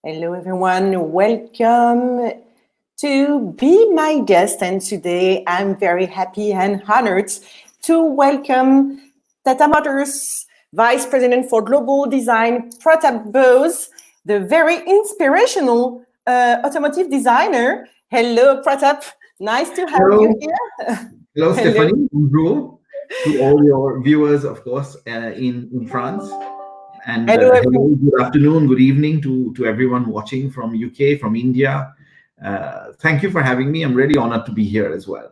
Hello, everyone. Welcome to Be My Guest. And today I'm very happy and honored to welcome Tata Motors Vice President for Global Design, Pratap Bose, the very inspirational automotive designer. Hello, Pratap. Nice to have you Hello, here. hello, Hello. Stephanie. Bonjour to all your viewers, of course, in France, and Hello, everyone. hello, good afternoon, good evening to everyone watching from UK, from India. Thank you for having me. I'm really honored to be here as well.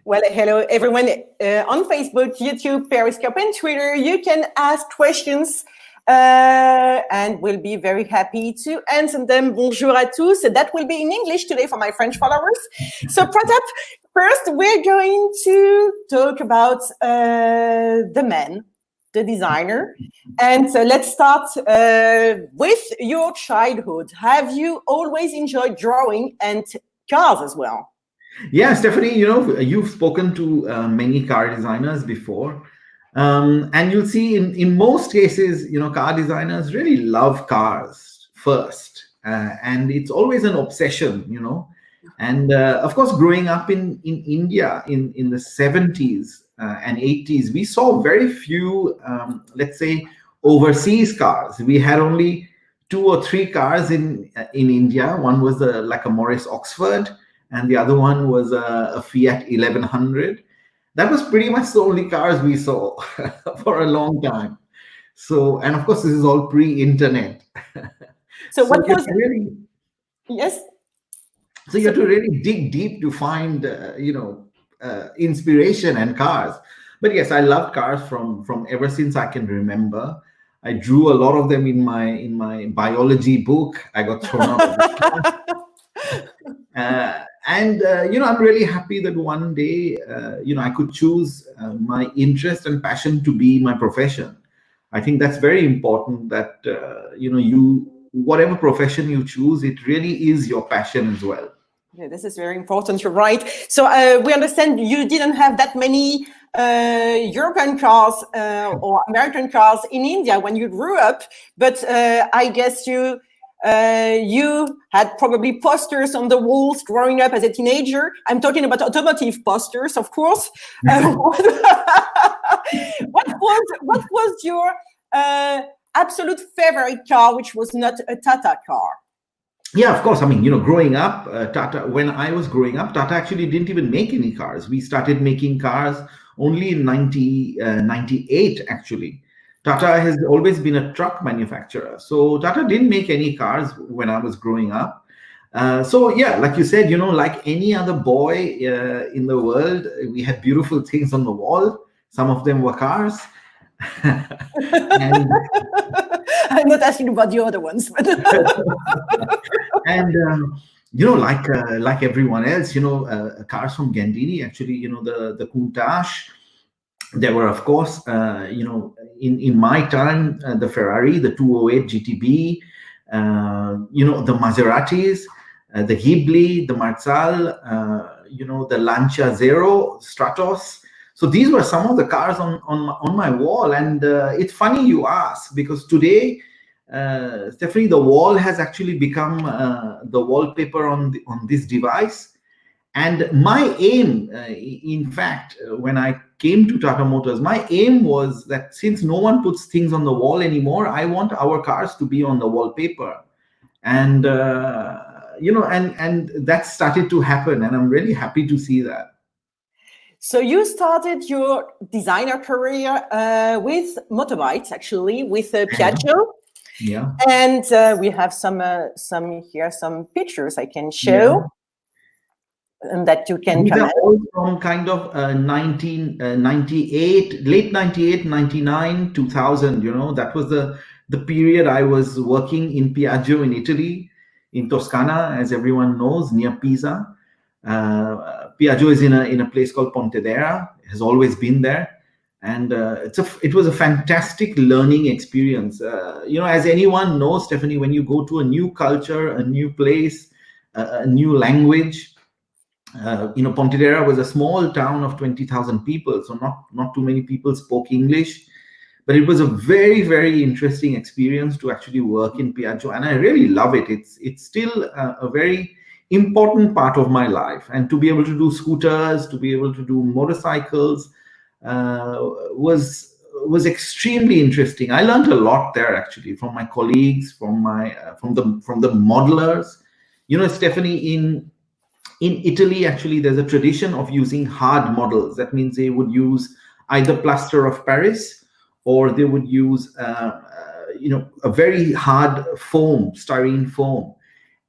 Well, hello everyone on Facebook, YouTube, Periscope, and Twitter. You can ask questions and we'll be very happy to answer them. Bonjour à tous. That will be in English today for my French followers. So, Pratap, first we're going to talk about the man, the designer. And let's start with your childhood. Have you always enjoyed drawing and cars as well? Yeah, Stephanie, you've spoken to many car designers before. And you'll see in most cases, car designers really love cars first. And it's always an obsession. And of course, growing up in India in the 70s and 80s, we saw very few, let's say, overseas cars. We had only two or three cars in India. One was like a Morris Oxford, and the other one was a Fiat 1100. That was pretty much the only cars we saw for a long time. So, and of course, this is all pre-internet. So, So what you have was to really, yes? so you have to really dig deep to find, inspiration and cars. But yes, I loved cars from ever since I can remember. I drew a lot of them in my biology book. I got thrown out of the class. I'm really happy that one day, I could choose my interest and passion to be my profession. I think that's very important that, you, whatever profession you choose, it really is your passion as well. Yeah, this is very important. You're right. So we understand you didn't have that many European cars or American cars in India when you grew up, but I guess you had probably posters on the walls growing up as a teenager. I'm talking about automotive posters, of course. What was your absolute favorite car, which was not a Tata car? Yeah, of course. I mean, growing up, when I was growing up, Tata actually didn't even make any cars. We started making cars only in 98, actually. Tata has always been a truck manufacturer. So Tata didn't make any cars when I was growing up. So yeah, like you said, like any other boy in the world, we had beautiful things on the wall. Some of them were cars. And I'm not asking about the other ones, but and like everyone else, cars from Gandini, actually, the Countach. There were, of course, in my time, the Ferrari, the 208 GTB, the Maseratis, the Ghibli, the Marzal, the Lancia Zero, Stratos. So these were some of the cars on my wall. And it's funny you ask, because today, Stephanie, the wall has actually become the wallpaper on this device. And my aim, in fact, when I came to Tata Motors, my aim was that since no one puts things on the wall anymore, I want our cars to be on the wallpaper. And and that started to happen, and I'm really happy to see that. So you started your designer career with motorbikes, actually, with Piaggio. Yeah. And we have some pictures I can show. Yeah. And that you can These are comment. all from kind of 1998, late 98, 99, 2000. That was the period I was working in Piaggio in Italy, in Toscana, as everyone knows, near Pisa. Piaggio is in a place called Pontedera. It has always been there. And it was a fantastic learning experience. As anyone knows, Stephanie, when you go to a new culture, a new place, a new language, Pontedera was a small town of 20,000 people, so not too many people spoke English. But it was a very, very interesting experience to actually work in Piaggio, and I really love it. It's still a very important part of my life, and to be able to do scooters, to be able to do motorcycles, uh, was extremely interesting. I learned a lot there actually from my colleagues, from the modelers. You know, Stephanie, in Italy, actually, there's a tradition of using hard models. That means they would use either plaster of Paris, or they would use, a very hard foam, styrene foam.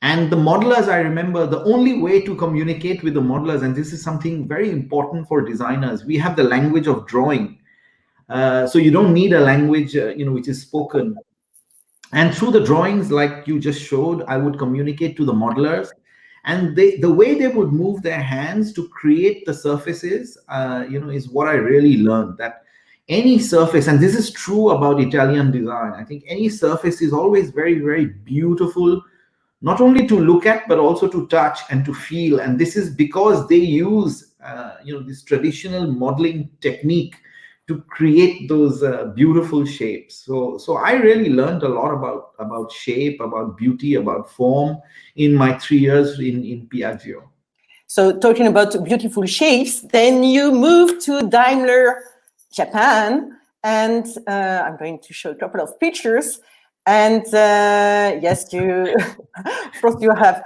And the modelers, I remember, the only way to communicate with the modelers, and this is something very important for designers, we have the language of drawing. So you don't need a language, which is spoken. And through the drawings, like you just showed, I would communicate to the modelers, and the way they would move their hands to create the surfaces, is what I really learned, that any surface, and this is true about Italian design, I think any surface is always very, very beautiful, not only to look at, but also to touch and to feel. And this is because they use, this traditional modeling technique to create those beautiful shapes. So I really learned a lot about shape, about beauty, about form in my 3 years in Piaggio. So talking about beautiful shapes, then you moved to Daimler Japan, and I'm going to show a couple of pictures. And yes, you first you have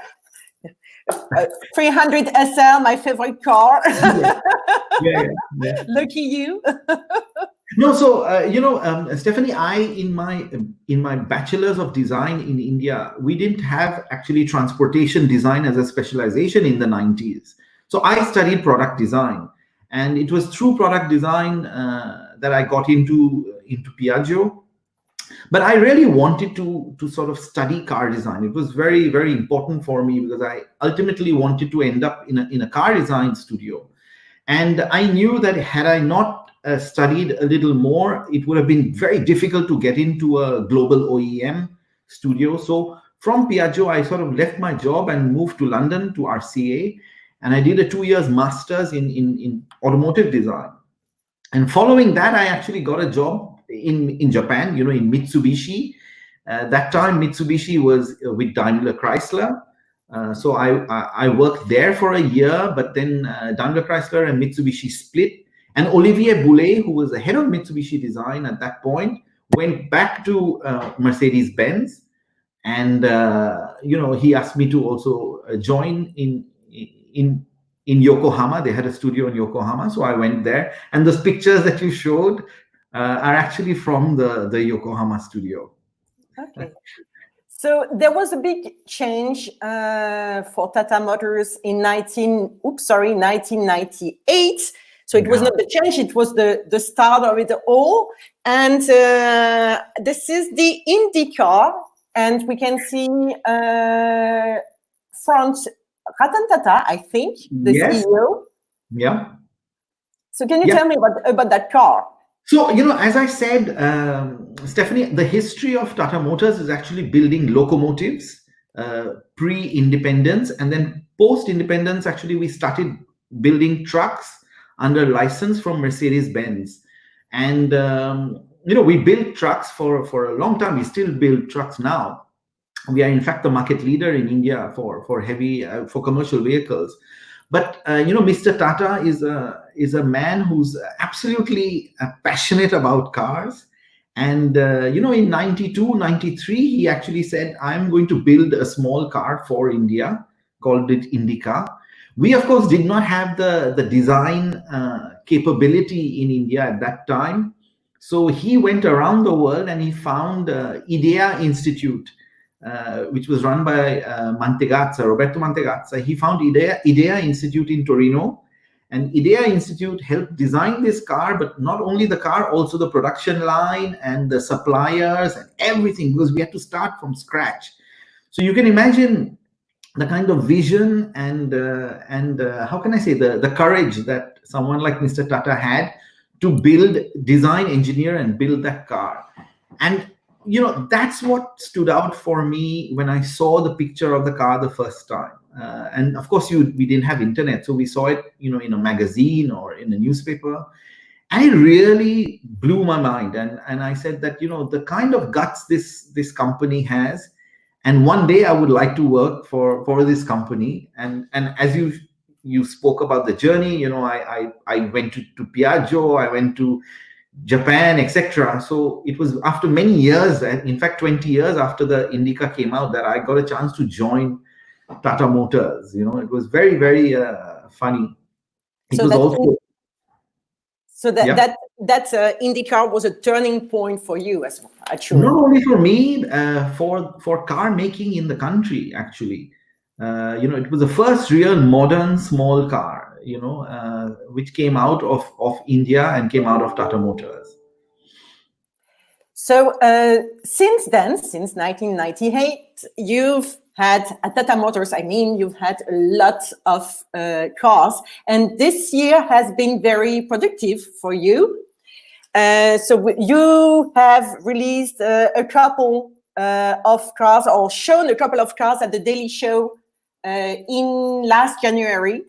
300 SL, my favorite car. Yeah. Lucky you. No, so Stephanie, I in my bachelor's of design in India, we didn't have actually transportation design as a specialization in the 90s. So I studied product design, and it was through product design that I got into Piaggio. But I really wanted to sort of study car design. It was very, very important for me because I ultimately wanted to end up in a car design studio. And I knew that had I not studied a little more, it would have been very difficult to get into a global OEM studio. So from Piaggio, I sort of left my job and moved to London to RCA. And I did a 2 years master's in automotive design. And following that, I actually got a job in Japan, in Mitsubishi. That time, Mitsubishi was with Daimler Chrysler. So I worked there for a year, but then Daimler Chrysler and Mitsubishi split. And Olivier Boulet, who was the head of Mitsubishi design at that point, went back to Mercedes-Benz. And, he asked me to also join in Yokohama. They had a studio in Yokohama. So I went there. And those pictures that you showed are actually from the Yokohama studio. Okay. So there was a big change for Tata Motors in 1998. So it was not the change, it was the start of it all. And this is the Indica, and we can see front Ratan Tata, I think, the CEO. Yeah. So can you tell me about that car? So, as I said, Stephanie, the history of Tata Motors is actually building locomotives pre-independence, and then post-independence, actually, we started building trucks under license from Mercedes-Benz. And, we built trucks for a long time. We still build trucks now. We are, in fact, the market leader in India for heavy, for commercial vehicles. But Mr. Tata is a man who's absolutely passionate about cars. And in 92, 93, he actually said, "I'm going to build a small car for India," called it Indica. We, of course, did not have the design capability in India at that time. So he went around the world and he found IDEA Institute, which was run by Roberto Mantegazza. He found IDEA Institute in Torino, and IDEA Institute helped design this car, but not only the car, also the production line and the suppliers and everything, because we had to start from scratch. So you can imagine the kind of vision and how can I say, the courage that someone like Mr. Tata had to build, design, engineer, and build that car. And that's what stood out for me when I saw the picture of the car the first time. And of course, we didn't have internet, so we saw it, in a magazine or in a newspaper. And it really blew my mind. And I said that, the kind of guts this company has, and one day I would like to work for this company. And as you spoke about the journey, I went to Piaggio, I went to Japan, etc. So it was after many years, and in fact 20 years after the Indica came out, that I got a chance to join Tata Motors. It was very, very funny. It So was also, yeah. that IndyCar was a turning point for you, as actually. Not only for me, for car making in the country, actually. It was the first real modern small car, which came out of India and came out of Tata Motors. So since then, since 1998, you've had at Tata Motors, you've had a lot of cars, and this year has been very productive for you. So you have released a couple of cars, or shown a couple of cars at the Daily Show in last January.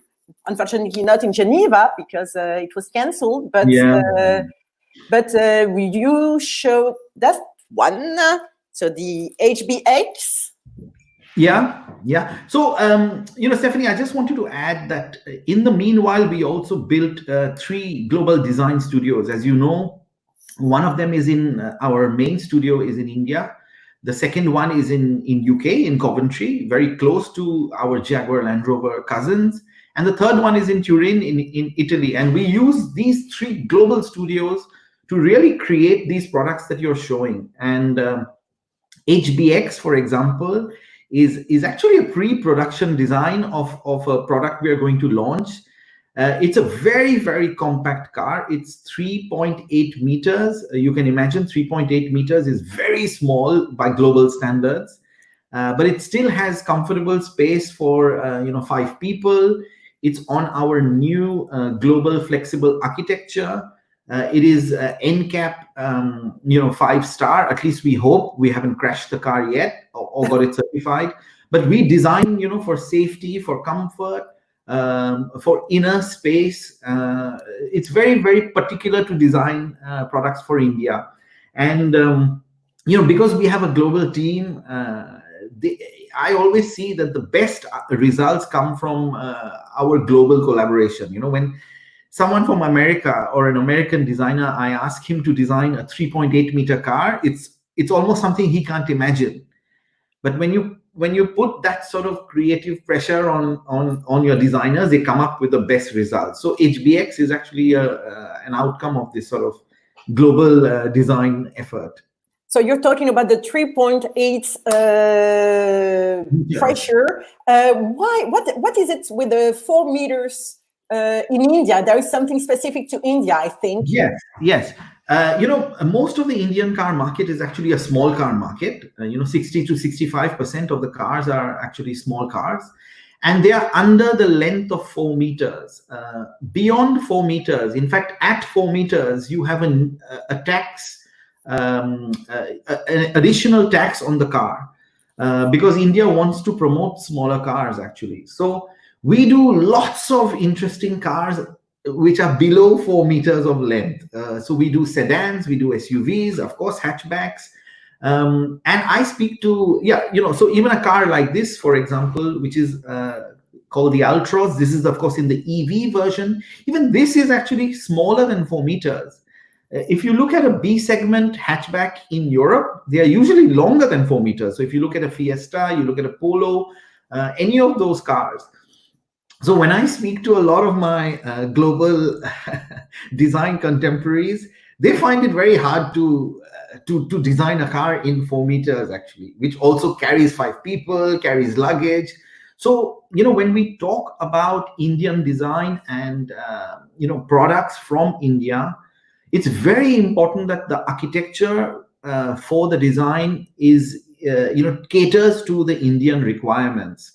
Unfortunately, not in Geneva because it was cancelled. But you showed that one. So the HDX. Yeah. So, Stephanie, I just wanted to add that in the meanwhile, we also built 3 global design studios. As you know, one of them is in our main studio is in India. The second one is in UK, in Coventry, very close to our Jaguar Land Rover cousins. And the third one is in Turin, in Italy. And we use these 3 global studios to really create these products that you're showing. And HDX, for example, is actually a pre-production design of a product we are going to launch. It's a very, very compact car. It's 3.8 meters. You can imagine 3.8 meters is very small by global standards, but it still has comfortable space for 5 people. It's on our new global flexible architecture. It is NCAP, 5-star. At least we hope. We haven't crashed the car yet or got it certified. But we design, for safety, for comfort, for inner space. It's very, very particular to design products for India. And because we have a global team, I always see that the best results come from our global collaboration. When someone from America or an American designer, I ask him to design a 3.8 meter car, it's almost something he can't imagine. But when you put that sort of creative pressure on your designers, they come up with the best results. So HDX is actually an outcome of this sort of global design effort. So you're talking about the 3.8 pressure. Why? What is it with the 4 meters in India? There is something specific to India, I think. Yes. Most of the Indian car market is actually a small car market. 60 to 65% of the cars are actually small cars, and they are under the length of 4 meters. Beyond 4 meters, in fact, at 4 meters, you have a tax. An additional tax on the car because India wants to promote smaller cars actually. So we do lots of interesting cars which are below 4 meters of length. So we do sedans, we do SUVs, of course, hatchbacks. And I speak to, so even a car like this, for example, which is called the Altroz. This is, of course, in the EV version. Even this is actually smaller than 4 meters. If you look at a B segment hatchback in Europe, they are usually longer than 4 meters. So if you look at a Fiesta, you look at a Polo, any of those cars. So when I speak to a lot of my global design contemporaries, they find it very hard to design a car in 4 meters actually, which also carries 5 people, carries luggage. So, when we talk about Indian design and, products from India, it's very important that the architecture for the design is, caters to the Indian requirements.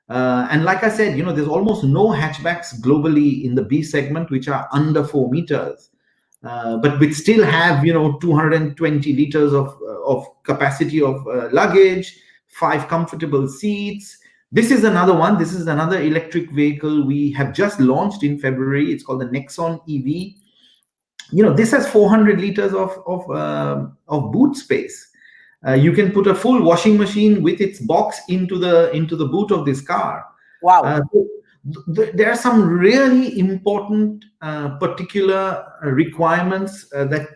And like I said, there's almost no hatchbacks globally in the B segment which are under 4 meters, but which still have, 220 liters of capacity of luggage, 5 comfortable seats. This is another one. This is another electric vehicle we have just launched in February. It's called the Nexon EV. This has 400 liters of boot space. You can put a full washing machine with its box into the boot of this car. Wow. There are some really important particular requirements that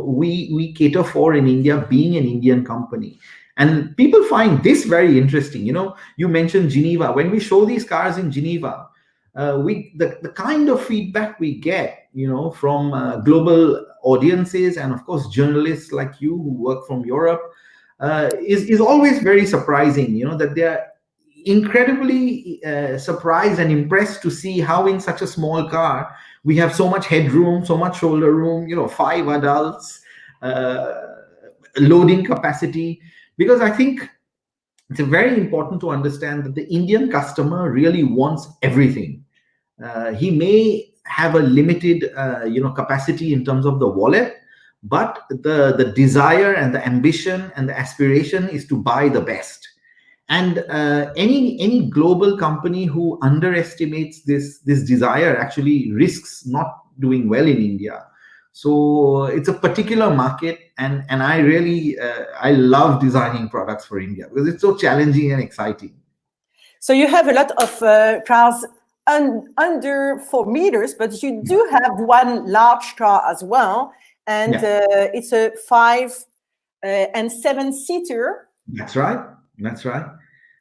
we cater for in India, being an Indian company. And people find this very interesting. You mentioned Geneva. When we show these cars in Geneva, the kind of feedback we get, from global audiences, and of course journalists like you who work from Europe, is always very surprising. That they are incredibly surprised and impressed to see how in such a small car we have so much headroom, so much shoulder room. 5 adults, uh, loading capacity. Because I think it's very important to understand that the Indian customer really wants everything. He may have a limited capacity in terms of the wallet, but the desire and the ambition and the aspiration is to buy the best. And any global company who underestimates this desire actually risks not doing well in India. So it's a particular market, and I really I love designing products for India because it's so challenging and exciting. So you have a lot of cars under 4 meters, but you do have one large car as well, and it's a 5 and 7-seater. That's right. That's right.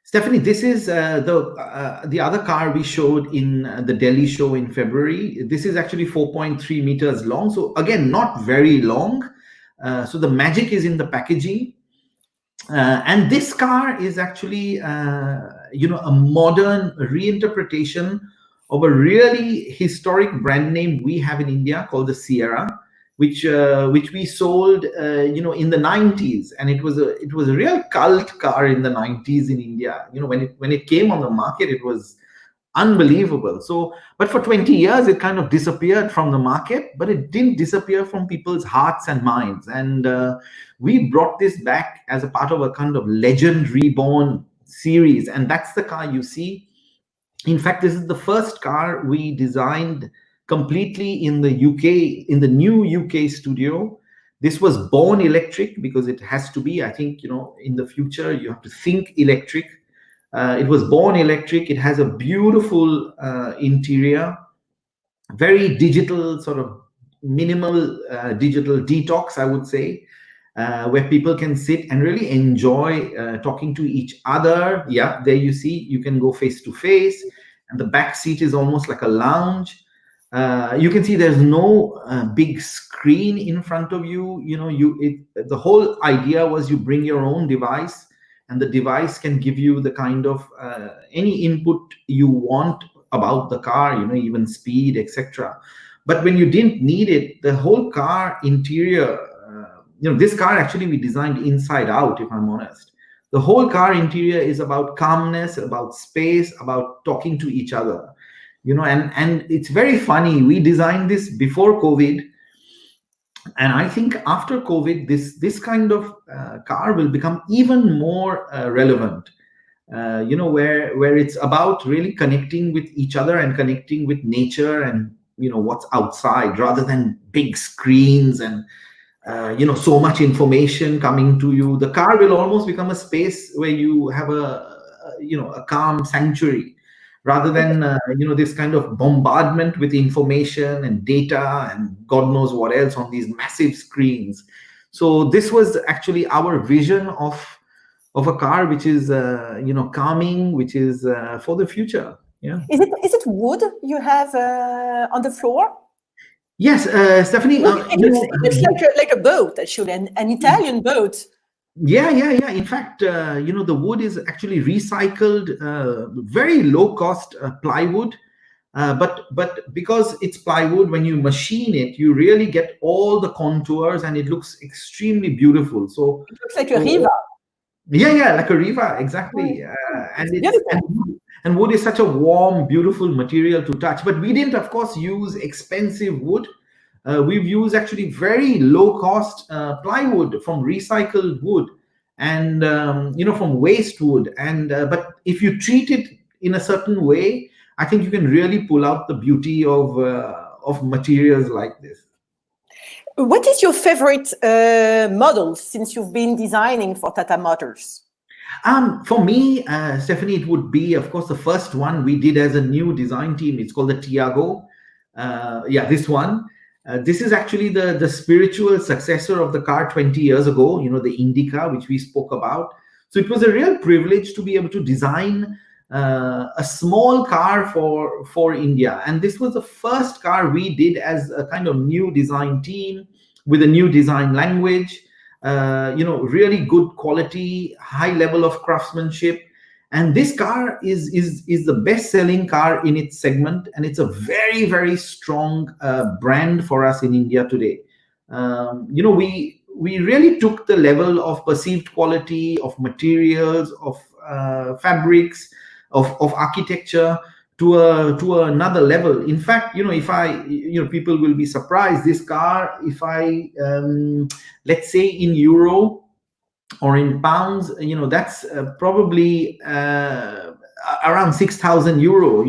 Stephanie, this is the other car we showed in the Delhi show in February. This is actually 4.3 meters long. So again, not very long. So the magic is in the packaging. And this car is actually, a modern reinterpretation of a really historic brand name we have in India called the Sierra, which we sold, in the 90s, and it was a real cult car in the 90s in India. When it came on the market, it was unbelievable. So, but for 20 years, it kind of disappeared from the market, but it didn't disappear from people's hearts and minds. And we brought this back as a part of a kind of Legend Reborn series, and that's the car you see. In fact, this is the first car we designed completely in the UK, in the new UK studio. This was born electric because it has to be. I think, in the future, you have to think electric. It was born electric. It has a beautiful interior, very digital, sort of minimal digital detox, I would say, where people can sit and really enjoy talking to each other. Yeah, there you see, you can go face to face, and the back seat is almost like a lounge. You can see there's no big screen in front of you. The whole idea was you bring your own device, and the device can give you the kind of any input you want about the car, even speed, etc. But when you didn't need it, the whole car interior, this car actually we designed inside out, if I'm honest. The whole car interior is about calmness, about space, about talking to each other. And it's very funny. We designed this before COVID, and I think after COVID, this kind of car will become even more relevant. Where it's about really connecting with each other and connecting with nature and what's outside, rather than big screens and so much information coming to you. The car will almost become a space where you have a calm sanctuary, rather than this kind of bombardment with information and data and God knows what else on these massive screens. So this was actually our vision of a car which is calming, which is for the future. Yeah. Is it wood you have on the floor? Yes, Stephanie. It looks like a boat, actually, an Italian boat. Yeah. In fact, the wood is actually recycled, very low cost plywood. But because it's plywood, when you machine it, you really get all the contours, and it looks extremely beautiful. So it looks like a riva. Yeah, like a riva, exactly. And wood is such a warm, beautiful material to touch. But we didn't, of course, use expensive wood. We've used actually very low cost plywood from recycled wood, and from waste wood. And but if you treat it in a certain way, I think you can really pull out the beauty of materials like this. What is your favorite model since you've been designing for Tata Motors? For me, Stephanie, it would be, of course, the first one we did as a new design team. It's called the Tiago. Yeah, this one. This is actually the spiritual successor of the car 20 years ago, the Indica, which we spoke about. So it was a real privilege to be able to design a small car for India. And this was the first car we did as a kind of new design team with a new design language. Really good quality, high level of craftsmanship. And this car is the best selling car in its segment, and it's a very, very strong brand for us in India today. We really took the level of perceived quality of materials, of fabrics, of architecture to another level. In fact, if I, people will be surprised. This car, if I let's say in euro or in pounds, that's probably around 6,000 euro.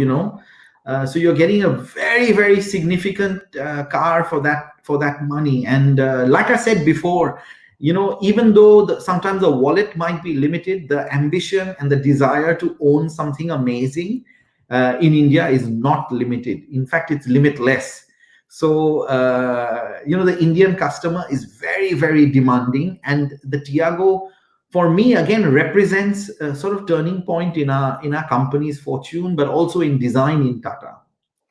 So you're getting a very, very significant car for that money. And like I said before, even though sometimes the wallet might be limited, the ambition and the desire to own something amazing in India is not limited. In fact, it's limitless. So the Indian customer is very, very demanding, and the Tiago, for me, again, represents a sort of turning point in our company's fortune, but also in design in Tata.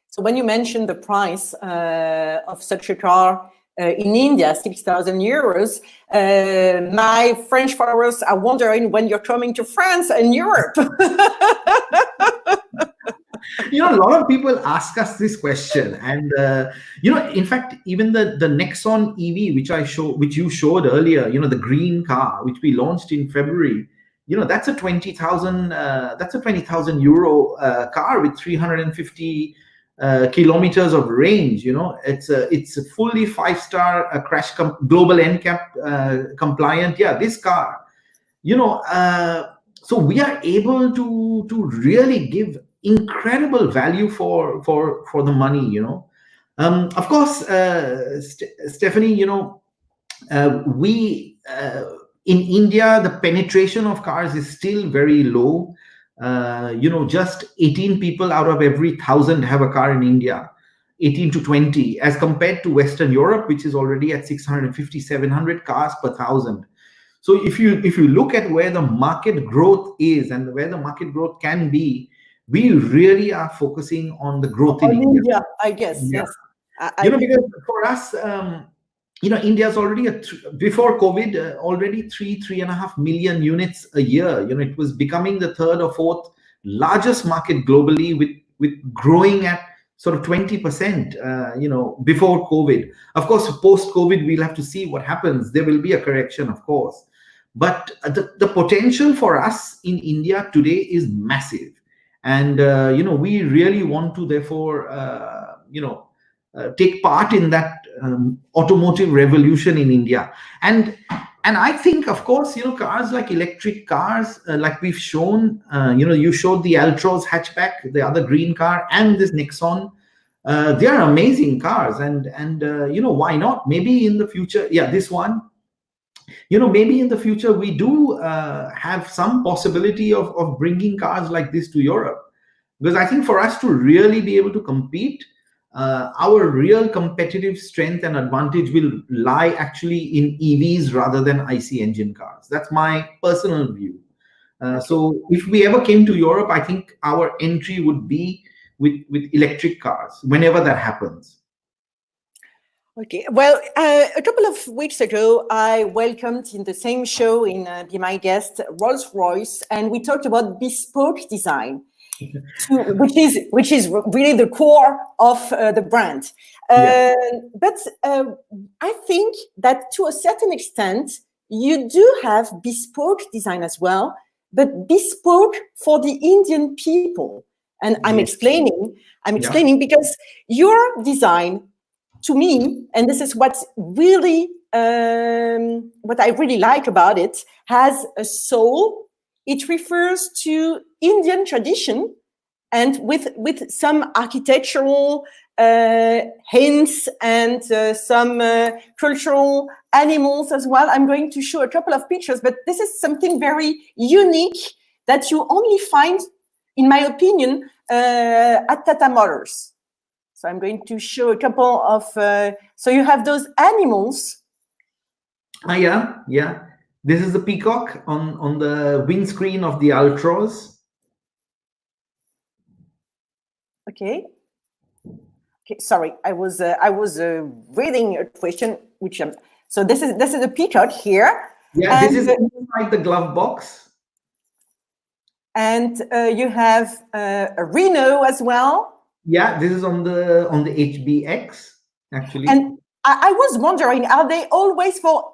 So when you mentioned the price of such a car in India, 6,000 euros, my French followers are wondering when you're coming to France and Europe. A lot of people ask us this question, and in fact, even the Nexon EV, which you showed earlier, the green car, which we launched in February, that's a 20,000 euro car with 350 kilometers of range. It's a fully 5-star crash global NCAP compliant. Yeah, this car, so we are able to really give incredible value for the money. Of course, Stephanie, we in India, the penetration of cars is still very low. Just 18 people out of every 1,000 have a car in India, 18 to 20, as compared to Western Europe, which is already at 650, 700 cars per 1,000. So if you look at where the market growth is and where the market growth can be, we really are focusing on the growth in India. I guess, Yeah. yes. Because for us, India's already before COVID, already 3.5 million units a year. It was becoming the third or fourth largest market globally, with growing at sort of 20%. Before COVID. Of course, post COVID, we'll have to see what happens. There will be a correction, of course, but the potential for us in India today is massive, and we really want to therefore take part in that automotive revolution in India. And I think, of course, cars like electric cars, like we've shown, you showed the Altroz hatchback, the other green car, and this Nexon. They are amazing cars, and why not? Maybe in the future, this one, maybe in the future we do have some possibility of bringing cars like this to Europe, because I think for us to really be able to compete, our real competitive strength and advantage will lie actually in EVs rather than IC engine cars. That's my personal view. So if we ever came to Europe, I think our entry would be with electric cars, whenever that happens. Okay. Well, a couple of weeks ago, I welcomed in the same show in BeMyGuest Rolls-Royce, and we talked about bespoke design, which is really the core of the brand. But I think that to a certain extent, you do have bespoke design as well, but bespoke for the Indian people. And I'm explaining because your design, to me, and this is what's really what I really like about it, has a soul. It refers to Indian tradition, and with some architectural hints and some cultural animals as well. I'm going to show a couple of pictures, but this is something very unique that you only find, in my opinion, at Tata Motors. So I'm going to show a couple of, so you have those animals. Yeah. This is the peacock on the windscreen of the Ultras. Okay. Sorry, I was reading a question, which so this is a peacock here. Yeah, and this is like the glove box. And you have a Reno as well. Yeah, this is on the HDX actually. And I was wondering, are they always for?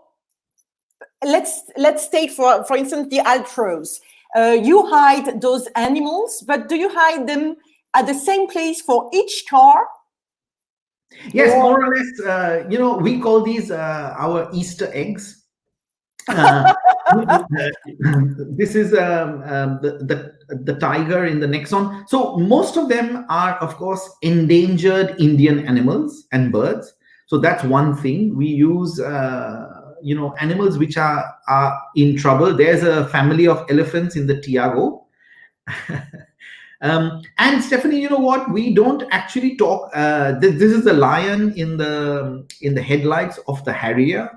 Let's take for instance the Ultras. You hide those animals, but do you hide them at the same place for each car? Yes, more or less. We call these our Easter eggs. This is the tiger in the Nexon. So most of them are, of course, endangered Indian animals and birds. So that's one thing. We use animals which are in trouble. There's a family of elephants in the Tiago. And Stephanie, you know what? We don't actually talk. This is the lion in the headlights of the Harrier.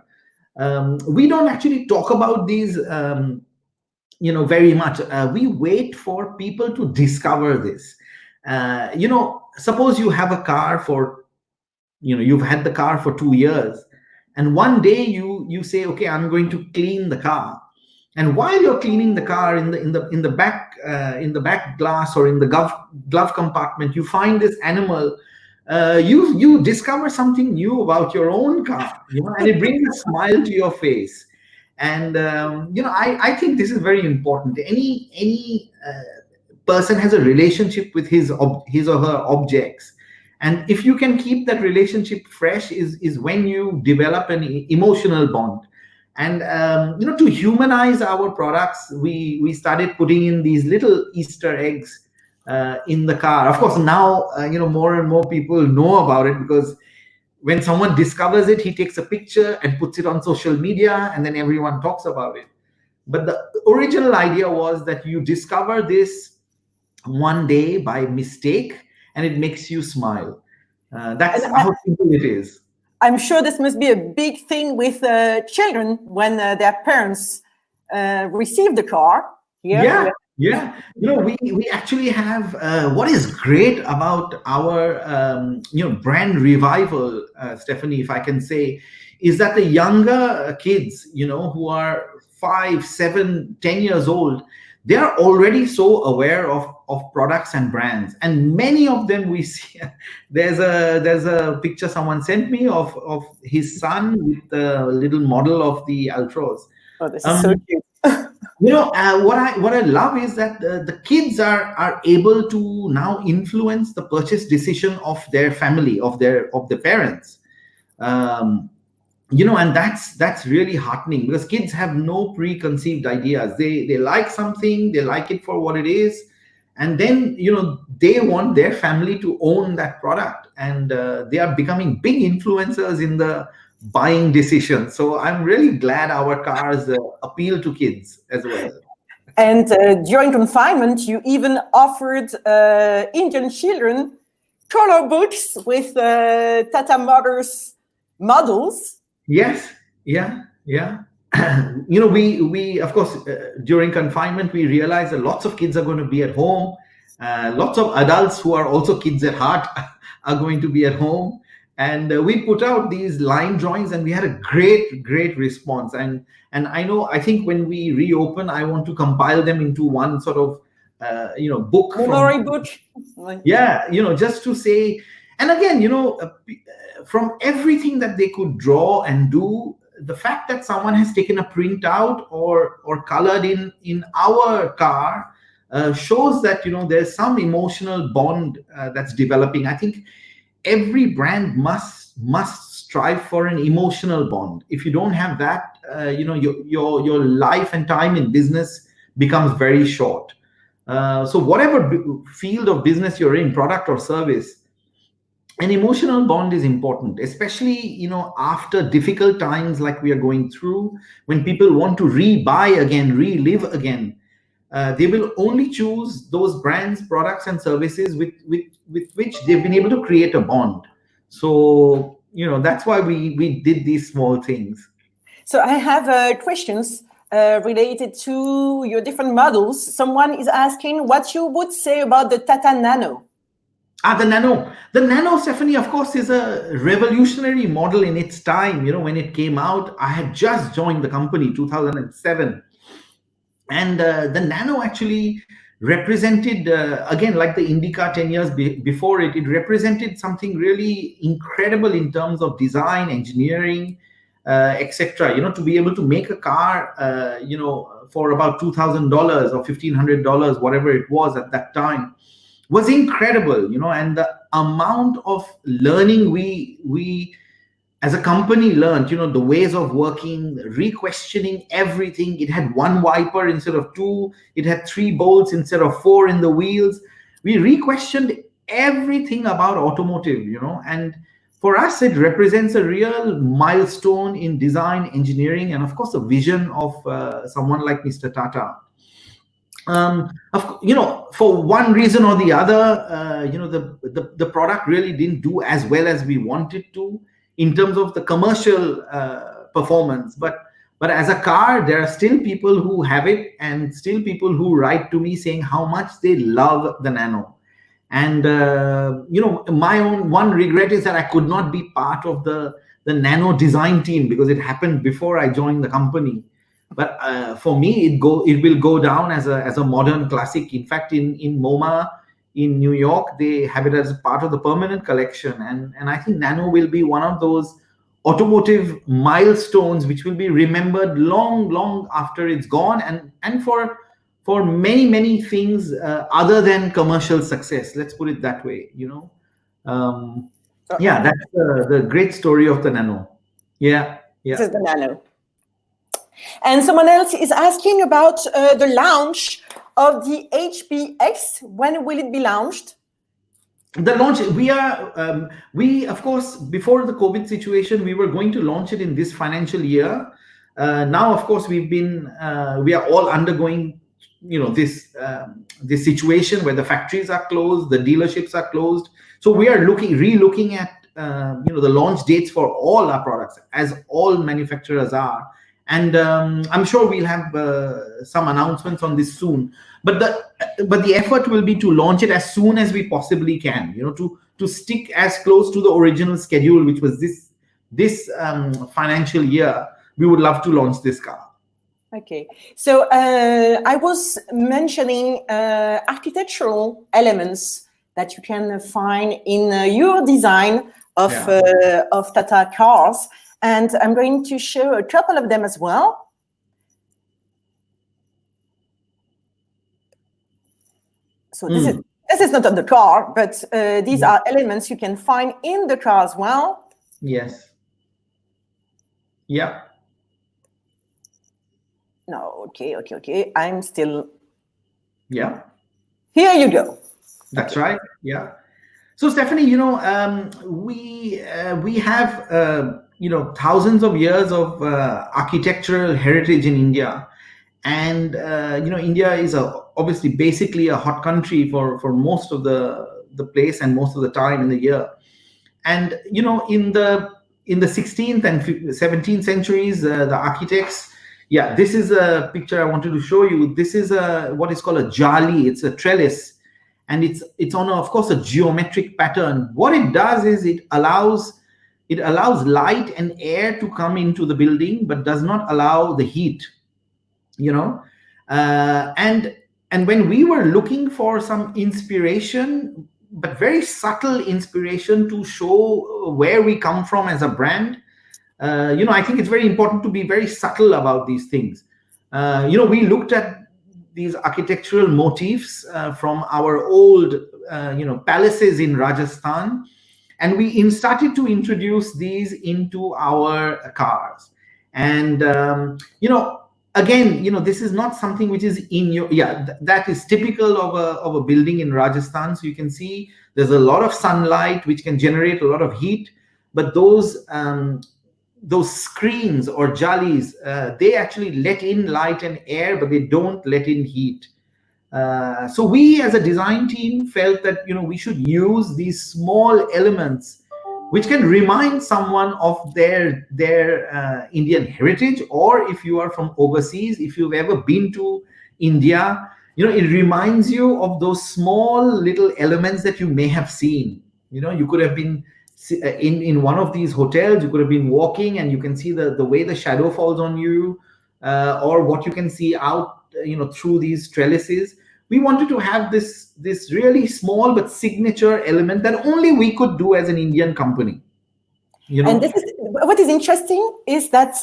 We don't actually talk about these, very much. We wait for people to discover this. Suppose you have a car for, you've had the car for 2 years, and one day you say, okay, I'm going to clean the car. And while you're cleaning the car in the back glass or in the glove compartment, you find this animal. You discover something new about your own car, and it brings a smile to your face. And I think this is very important. Any person has a relationship with his or her objects, and if you can keep that relationship fresh, is when you develop an emotional bond. And to humanize our products, we started putting in these little Easter eggs in the car. Of course, now more and more people know about it, because when someone discovers it, he takes a picture and puts it on social media, and then everyone talks about it. But the original idea was that you discover this one day by mistake, and it makes you smile. That's how simple it is. I'm sure this must be a big thing with children when their parents receive the car. Yeah. We actually have what is great about our brand revival, Stephanie, if I can say, is that the younger kids, who are 5, 7, 10 years old, they are already so aware of products and brands, and many of them we see. There's a picture someone sent me of his son with the little model of the Ultras. Oh, this is so cute. What I love is that the kids are able to now influence the purchase decision of their family, of the parents. And that's really heartening, because kids have no preconceived ideas. They like something, they like it for what it is, and then they want their family to own that product, and they are becoming big influencers in the buying decision. So I'm really glad our cars appeal to kids as well. And during confinement, you even offered Indian children color books with Tata Motors models. Yes, yeah. We of course, during confinement, we realized that lots of kids are going to be at home. Lots of adults who are also kids at heart are going to be at home. And we put out these line drawings, and we had a great response. And I think when we reopen, I want to compile them into one sort of book. Memory book. Yeah, just to say. And again, from everything that they could draw and do, the fact that someone has taken a printout or colored in our car shows that there's some emotional bond that's developing. I think every brand must strive for an emotional bond. If you don't have that, your life and time in business becomes very short. So whatever field of business you're in, product or service, an emotional bond is important, especially after difficult times like we are going through, when people want to re-buy again, relive again. They will only choose those brands, products, and services with which they've been able to create a bond. So that's why we did these small things. So I have questions related to your different models. Someone is asking what you would say about the Tata Nano. The Nano. The Nano, Stephanie, of course, is a revolutionary model in its time. When it came out, I had just joined the company, 2007. And the Nano actually represented, again, like the Indica 10 years before it, it represented something really incredible in terms of design, engineering, etc. To be able to make a car, for about $2,000 or $1,500, whatever it was at that time, was incredible. And the amount of learning we as a company learned, the ways of working, re-questioning everything. It had one wiper instead of two. It had 3 bolts instead of 4 in the wheels. We re-questioned everything about automotive, and for us, it represents a real milestone in design, engineering, and of course, the vision of someone like Mr. Tata. For one reason or the other, the product really didn't do as well as we wanted to in terms of the commercial performance. But as a car, there are still people who have it, and still people who write to me saying how much they love the Nano. And my own one regret is that I could not be part of the Nano design team, because it happened before I joined the company. But for me, it will go down as a modern classic. In fact, in MoMA in New York, they have it as part of the permanent collection, and I think Nano will be one of those automotive milestones which will be remembered long after it's gone, and for many things other than commercial success. Let's put it that way. That's the great story of the Nano. Yeah. This is the Nano. And someone else is asking about the launch of the HDX. When will it be launched? The launch, we of course, before the COVID situation, we were going to launch it in this financial year. Now, of course, we are all undergoing this situation where the factories are closed, the dealerships are closed. So we are re-looking at the launch dates for all our products, as all manufacturers are. And I'm sure we'll have some announcements on this soon. But the effort will be to launch it as soon as we possibly can. To stick as close to the original schedule, which was this financial year. We would love to launch this car. Okay, so I was mentioning architectural elements that you can find in your design of Tata cars. And I'm going to show a couple of them as well. So this is not on the car, but these are elements you can find in the car as well. Yes. Yeah. No, okay. I'm still. Yeah. Here you go. That's right. Yeah. So Stephanie, we have thousands of years of architectural heritage in India, and India is obviously basically a hot country for most of the place and most of the time in the year. And in the 16th and 17th centuries, the architects. Yeah, this is a picture I wanted to show you. This is what is called a jali. It's a trellis, and it's on, of course, a geometric pattern. What it does is it allows light and air to come into the building, but does not allow the heat. And when we were looking for some inspiration, but very subtle inspiration to show where we come from as a brand, I think it's very important to be very subtle about these things. We looked at these architectural motifs from our old, palaces in Rajasthan, and we started to introduce these into our cars. And again, this is not something which is in your, that is typical of a building in Rajasthan. So you can see there's a lot of sunlight which can generate a lot of heat, but those screens or jalis, they actually let in light and air, but they don't let in heat. So we as a design team felt that we should use these small elements which can remind someone of their Indian heritage, or if you are from overseas, if you've ever been to India, it reminds you of those small little elements that you may have seen. You could have been in one of these hotels, you could have been walking and you can see the way the shadow falls on you, or what you can see out through these trellises. We wanted to have this really small but signature element that only we could do as an Indian company. And this is what is interesting is that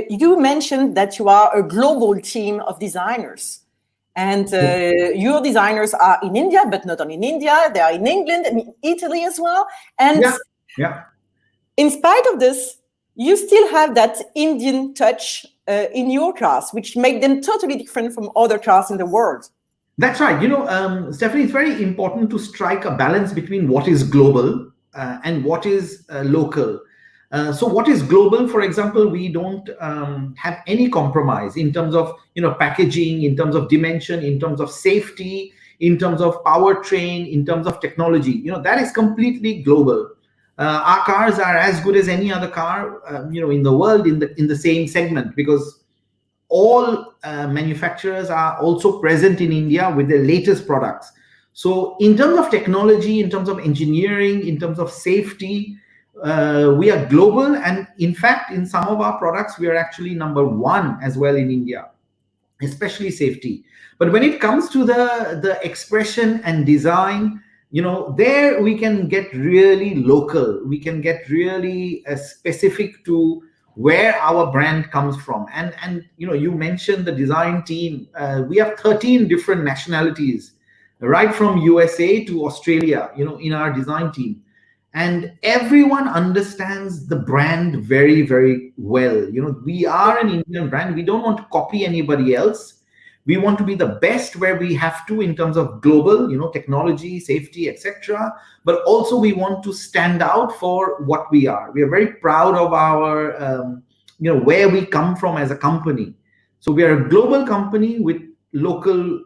you mentioned that you are a global team of designers. And your designers are in India, but not only in India, they are in England and in Italy as well. And in spite of this, you still have that Indian touch in your cars, which make them totally different from other cars in the world. That's right. Stephanie, it's very important to strike a balance between what is global and what is local. So what is global, for example, we don't have any compromise in terms of packaging, in terms of dimension, in terms of safety, in terms of powertrain, in terms of technology. That is completely global. Our cars are as good as any other car in the world in the same segment, because all manufacturers are also present in India with their latest products. So in terms of technology, in terms of engineering, in terms of safety, we are global. And in fact, in some of our products, we are actually number one as well in India, especially safety. But when it comes to the expression and design, there we can get really local. We can get really specific to where our brand comes from. And you mentioned the design team. We have 13 different nationalities, right from USA to Australia, in our design team. And everyone understands the brand very, very well. We are an Indian brand. We don't want to copy anybody else. We want to be the best where we have to in terms of global, technology, safety, etc. But also we want to stand out for what we are. We are very proud of our, where we come from as a company. So we are a global company with local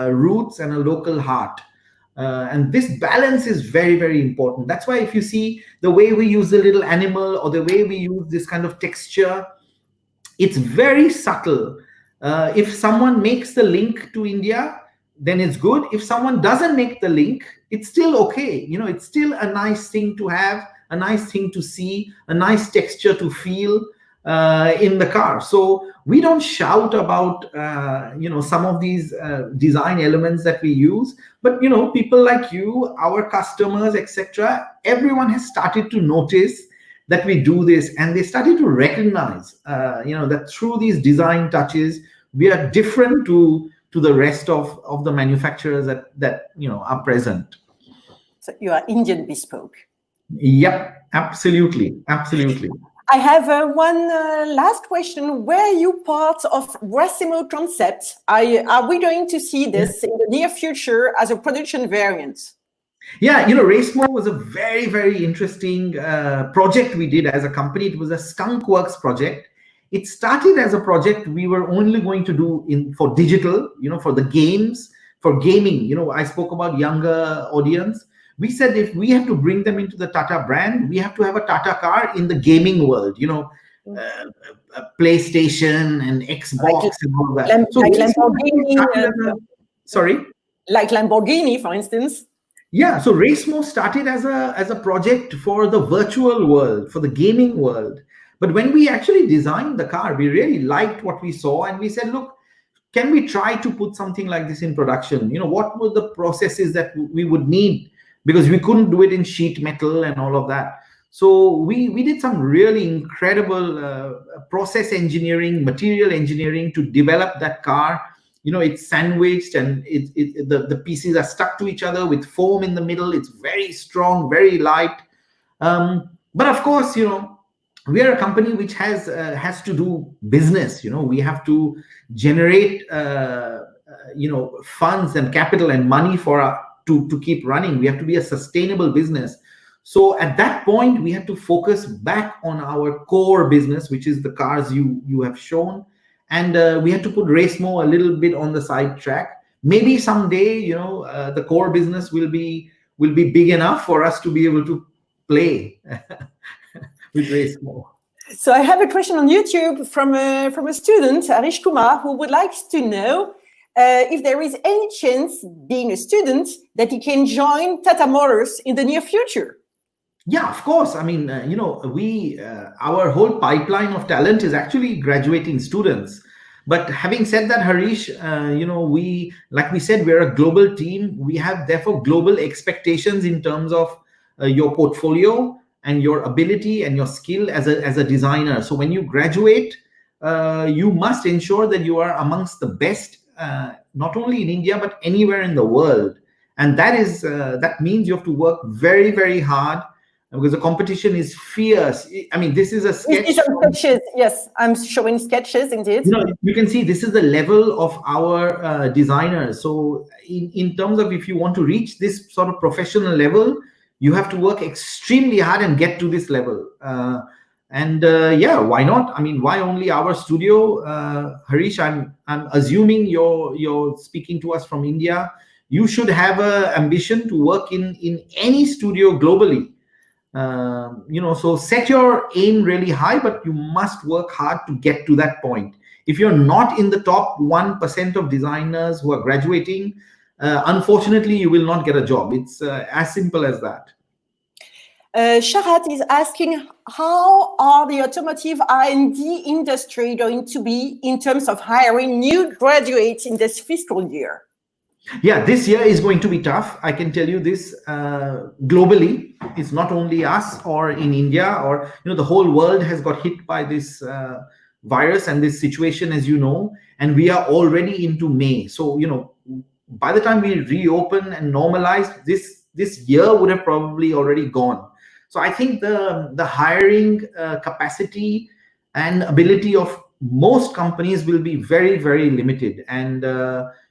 roots and a local heart. And this balance is very, very important. That's why if you see the way we use the little animal or the way we use this kind of texture, it's very subtle. If someone makes the link to India, then it's good. If someone doesn't make the link, it's still okay. It's still a nice thing to have, a nice thing to see, a nice texture to feel in the car. So we don't shout about some of these design elements that we use, but people like you, our customers, etc., everyone has started to notice that we do this, and they started to recognize that through these design touches we are different to the rest of the manufacturers that are present. So you are Indian bespoke. Yep, absolutely. I have one last question. Were you part of Racimo concept? Are we going to see this in the near future as a production variant? Yeah, Racimo was a very, very interesting project we did as a company. It was a Skunk Works project. It started as a project we were only going to do for digital, for the games, for gaming. I spoke about younger audience. We said if we have to bring them into the Tata brand, we have to have a Tata car in the gaming world, PlayStation and Xbox and all that. Like Lamborghini. Sorry? Like Lamborghini, for instance. Yeah, so Racemo started as a project for the virtual world, for the gaming world. But when we actually designed the car, we really liked what we saw, and we said, look, can we try to put something like this in production? What were the processes that we would need? Because we couldn't do it in sheet metal and all of that. So we did some really incredible process engineering, material engineering to develop that car. It's sandwiched, and the pieces are stuck to each other with foam in the middle. It's very strong, very light. But of course, we are a company which has to do business. We have to generate funds and capital and money for to keep running. We have to be a sustainable business. So at that point, we have to focus back on our core business, which is the cars you have shown, and we have to put Racemo a little bit on the side track. Maybe someday, the core business will be big enough for us to be able to play with Racemo. So I have a question on YouTube from a student, Arish Kumar, who would like to know if there is any chance, being a student, that he can join Tata Motors in the near future. Yeah, of course. I mean, our whole pipeline of talent is actually graduating students. But having said that, Harish, like we said, we're a global team. We have therefore global expectations in terms of your portfolio and your ability and your skill as a designer. So when you graduate, you must ensure that you are amongst the best, not only in India but anywhere in the world. And that means you have to work very, very hard, because the competition is fierce. I mean, this is a sketch. Sketches, yes, I'm showing sketches indeed. You can see this is the level of our designers. So in terms of, if you want to reach this sort of professional level, you have to work extremely hard and get to this level. Yeah, why not? I mean, why only our studio? Harish, I'm assuming you're speaking to us from India. You should have an ambition to work in any studio globally. So set your aim really high, but you must work hard to get to that point. If you're not in the top 1% of designers who are graduating, unfortunately, you will not get a job. It's as simple as that. Sharat is asking, how are the automotive R&D industry going to be in terms of hiring new graduates in this fiscal year? Yeah, this year is going to be tough. I can tell you this globally. It's not only us or in India, or the whole world has got hit by this virus and this situation, as you know, and we are already into May. So by the time we reopen and normalize, this year would have probably already gone. So I think the hiring capacity and ability of most companies will be very, very limited, and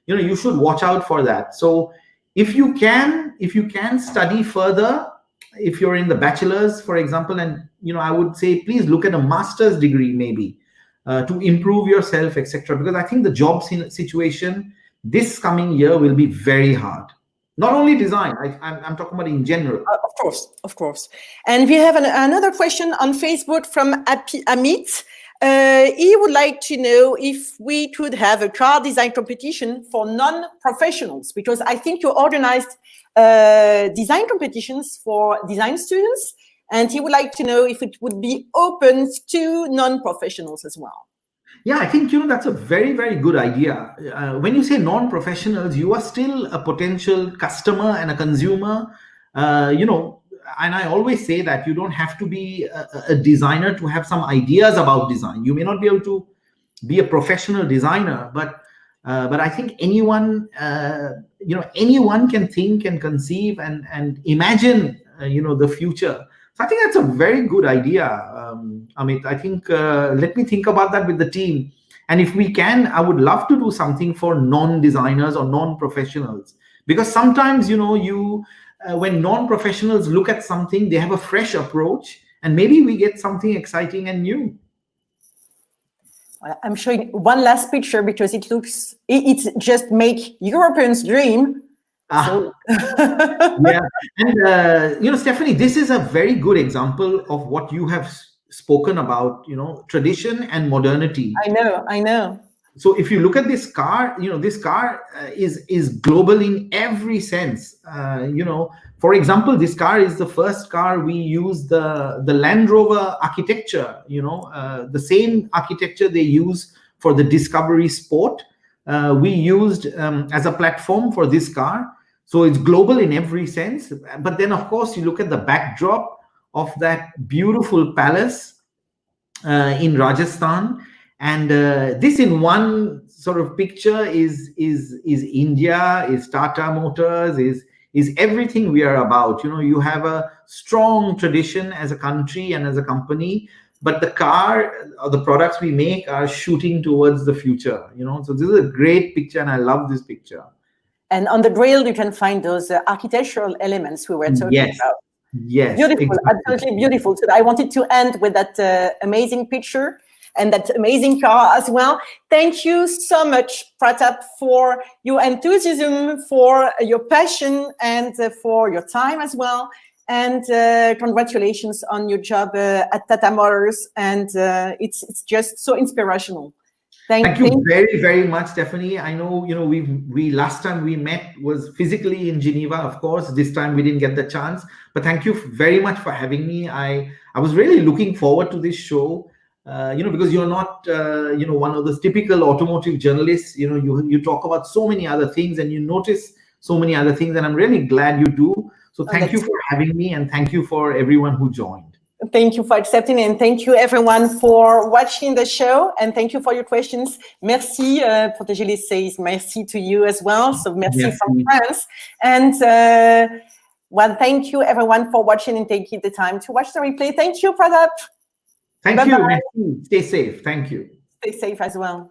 you should watch out for that. So if you can study further, if you're in the bachelor's, for example, and I would say please look at a master's degree maybe to improve yourself, etc. Because I think the job situation this coming year will be very hard. Not only design, I'm talking about in general. Of course. And we have another question on Facebook from Amit. He would like to know if we could have a car design competition for non-professionals, because I think you organized design competitions for design students, and he would like to know if it would be open to non-professionals as well. Yeah, I think that's a very, very good idea. When you say non-professionals, you are still a potential customer and a consumer. And I always say that you don't have to be a designer to have some ideas about design. You may not be able to be a professional designer, but I think anyone can think and conceive and imagine the future. So I think that's a very good idea, Amit. I think let me think about that with the team. And if we can, I would love to do something for non-designers or non-professionals. Because sometimes, when non-professionals look at something, they have a fresh approach, and maybe we get something exciting and new. I'm showing one last picture because it's just make Europeans dream. So. Yeah, and Stephanie, this is a very good example of what you have spoken about. Tradition and modernity. I know. So if you look at this car, this car is global in every sense. For example, this car is the first car we use the Land Rover architecture. The same architecture they use for the Discovery Sport, we used as a platform for this car. So it's global in every sense. But then, of course, you look at the backdrop of that beautiful palace in Rajasthan. And this in one sort of picture is India, is Tata Motors, is everything we are about. You have a strong tradition as a country and as a company, but the car or the products we make are shooting towards the future, so this is a great picture, and I love this picture. And on the grill, you can find those architectural elements we were talking about. Yes, beautiful, exactly. Absolutely beautiful. So I wanted to end with that amazing picture and that amazing car as well. Thank you so much, Pratap, for your enthusiasm, for your passion, and for your time as well. And congratulations on your job at Tata Motors. And it's just so inspirational. Thank you very, very much, Stephanie. I know, we last time we met was physically in Geneva, of course. This time we didn't get the chance, but thank you very much for having me. I was really looking forward to this show, because you're not, one of those typical automotive journalists. You talk about so many other things and you notice so many other things, and I'm really glad you do. So thank you for having me, and thank you for everyone who joined. Thank you for accepting, and thank you everyone for watching the show, and thank you for your questions. Merci, Protégé says merci to you as well. So merci from France. And well, thank you everyone for watching and taking the time to watch the replay. Thank you, Pratap. Thank you. Merci. Stay safe. Thank you. Stay safe as well.